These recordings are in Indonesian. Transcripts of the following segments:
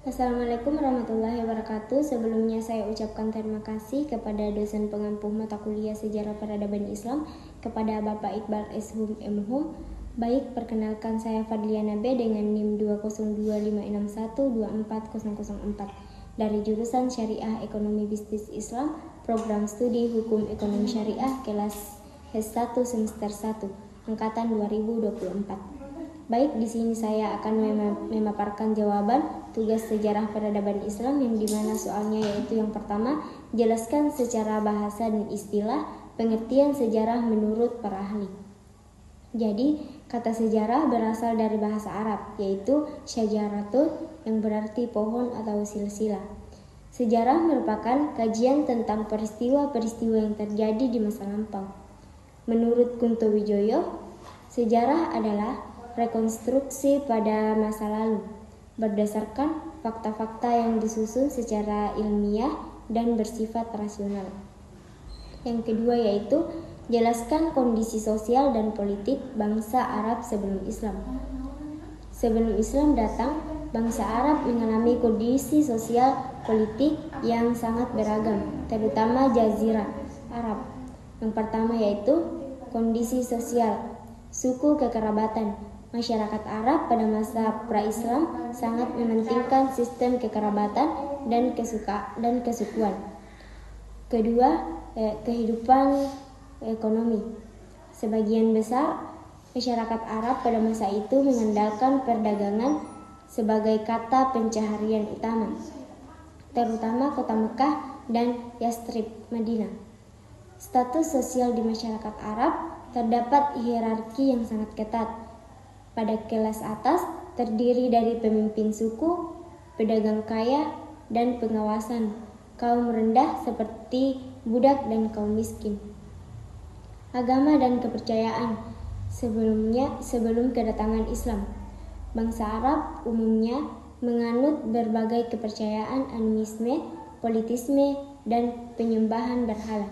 Assalamualaikum warahmatullahi wabarakatuh. Sebelumnya saya ucapkan terima kasih kepada dosen pengampu mata kuliah Sejarah Peradaban Islam, kepada Bapak Iqbal S. Hum M. Hum. Baik, perkenalkan saya Fadliana B dengan NIM 20256124004 dari jurusan Syariah Ekonomi Bisnis Islam, Program Studi Hukum Ekonomi Syariah, kelas S1 semester 1, angkatan 2024. Baik, di sini saya akan memaparkan jawaban tugas sejarah peradaban Islam yang dimana soalnya yaitu yang pertama, jelaskan secara bahasa dan istilah pengertian sejarah menurut para ahli. Jadi, kata sejarah berasal dari bahasa Arab, yaitu syajaratun yang berarti pohon atau silsilah. Sejarah merupakan kajian tentang peristiwa-peristiwa yang terjadi di masa lampau. Menurut Kunto Wijoyo, sejarah adalah rekonstruksi pada masa lalu berdasarkan fakta-fakta yang disusun secara ilmiah dan bersifat rasional. Yang kedua yaitu jelaskan kondisi sosial dan politik bangsa Arab sebelum Islam. Sebelum Islam datang, bangsa Arab mengalami kondisi sosial politik yang sangat beragam, terutama Jazirah Arab. Yang pertama yaitu kondisi sosial, suku kekerabatan. Masyarakat Arab pada masa pra-Islam sangat mementingkan sistem kekerabatan dan kesukuan. Kedua, kehidupan ekonomi. Sebagian besar masyarakat Arab pada masa itu mengandalkan perdagangan sebagai kata pencaharian utama, terutama kota Mekah dan Yastrib, Madinah. Status sosial di masyarakat Arab terdapat hierarki yang sangat ketat. Pada kelas atas terdiri dari pemimpin suku, pedagang kaya, dan pengawasan. Kaum rendah seperti budak dan kaum miskin. Agama dan kepercayaan. Sebelum kedatangan Islam, bangsa Arab umumnya menganut berbagai kepercayaan animisme, politisme, dan penyembahan berhala.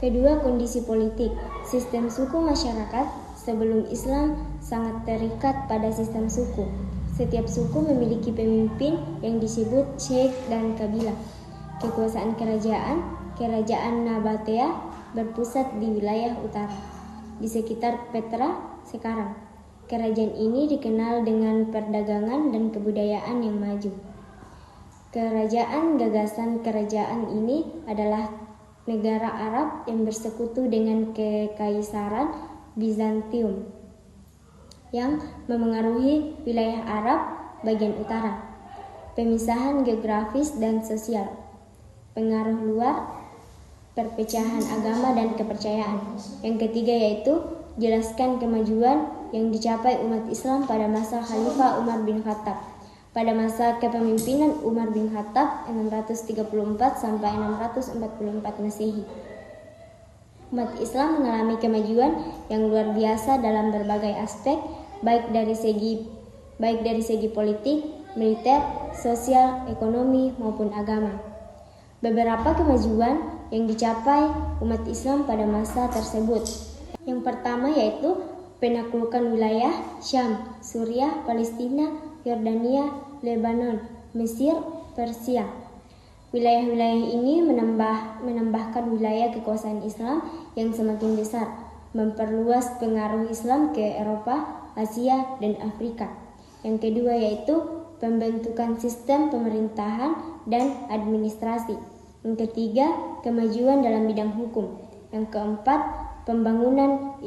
Kedua, kondisi politik. Sistem suku masyarakat sebelum Islam sangat terikat pada sistem suku. Setiap suku memiliki pemimpin yang disebut syekh dan kabilah. Kekuasaan kerajaan Nabatea berpusat di wilayah utara, di sekitar Petra sekarang. Kerajaan ini dikenal dengan perdagangan dan kebudayaan yang maju. Gagasan kerajaan ini adalah negara Arab yang bersekutu dengan kekaisaran Bizantium yang memengaruhi wilayah Arab bagian utara. Pemisahan geografis dan sosial. Pengaruh luar, perpecahan agama dan kepercayaan. Yang ketiga yaitu jelaskan kemajuan yang dicapai umat Islam pada masa Khalifah Umar bin Khattab. Pada masa kepemimpinan Umar bin Khattab 634 sampai 644 Masehi. Umat Islam mengalami kemajuan yang luar biasa dalam berbagai aspek, baik dari segi politik, militer, sosial, ekonomi, maupun agama. Beberapa kemajuan yang dicapai umat Islam pada masa tersebut. Yang pertama yaitu penaklukan wilayah Syam, Suriah, Palestina, Yordania, Lebanon, Mesir, Persia. Wilayah-wilayah ini menambahkan wilayah kekuasaan Islam yang semakin besar, memperluas pengaruh Islam ke Eropa, Asia, dan Afrika. Yang kedua yaitu pembentukan sistem pemerintahan dan administrasi. Yang ketiga, kemajuan dalam bidang hukum. Yang keempat, pembangunan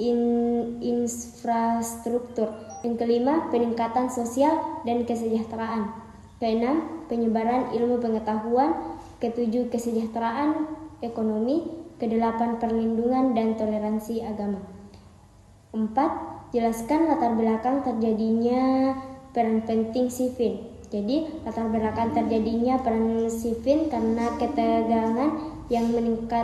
infrastruktur. Yang kelima, peningkatan sosial dan kesejahteraan. Keenam, penyebaran ilmu pengetahuan. Ketujuh, kesejahteraan ekonomi. Kedelapan, perlindungan dan toleransi agama. 4. Jelaskan latar belakang terjadinya peran penting sifin. Jadi, latar belakang terjadinya peran sifin karena ketegangan yang meningkat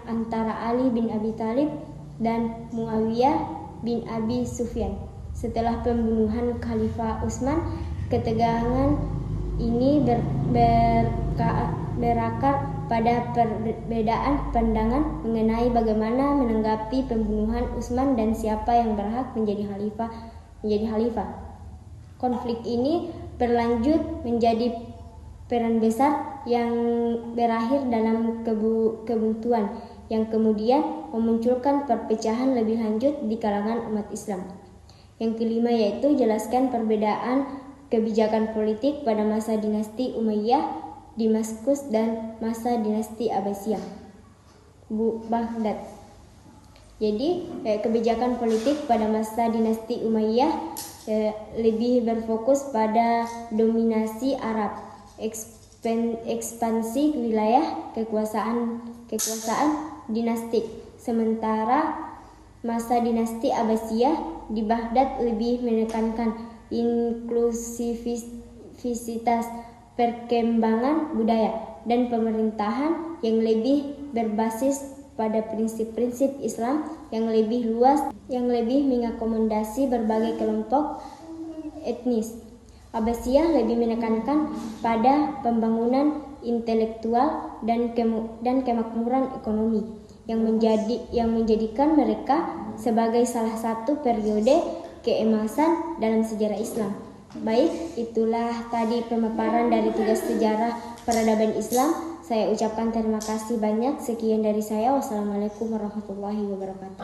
antara Ali bin Abi Thalib dan Muawiyah bin Abi Sufyan. Setelah pembunuhan Khalifah Utsman, ketegangan ini berakar pada perbedaan pandangan mengenai bagaimana menanggapi pembunuhan Utsman dan siapa yang berhak menjadi khalifah. Konflik ini berlanjut menjadi peran besar yang berakhir dalam kebuntuan yang kemudian memunculkan perpecahan lebih lanjut di kalangan umat Islam. Yang kelima yaitu jelaskan perbedaan kebijakan politik pada masa dinasti Umayyah di Damaskus dan masa dinasti Abbasiyah Baghdad. Jadi kebijakan politik pada masa dinasti Umayyah lebih berfokus pada dominasi Arab, ekspansi wilayah kekuasaan dinastik. Sementara masa dinasti Abbasiyah di Baghdad lebih menekankan inklusivitas, perkembangan budaya, dan pemerintahan yang lebih berbasis pada prinsip-prinsip Islam yang lebih luas, yang lebih mengakomodasi berbagai kelompok etnis. Abbasiyah lebih menekankan pada pembangunan intelektual dan kemakmuran ekonomi yang menjadikan mereka sebagai salah satu periode keemasan dalam sejarah Islam. Baik, itulah tadi pemaparan dari tugas sejarah peradaban Islam. Saya ucapkan terima kasih banyak. Sekian dari saya. Wassalamualaikum warahmatullahi wabarakatuh.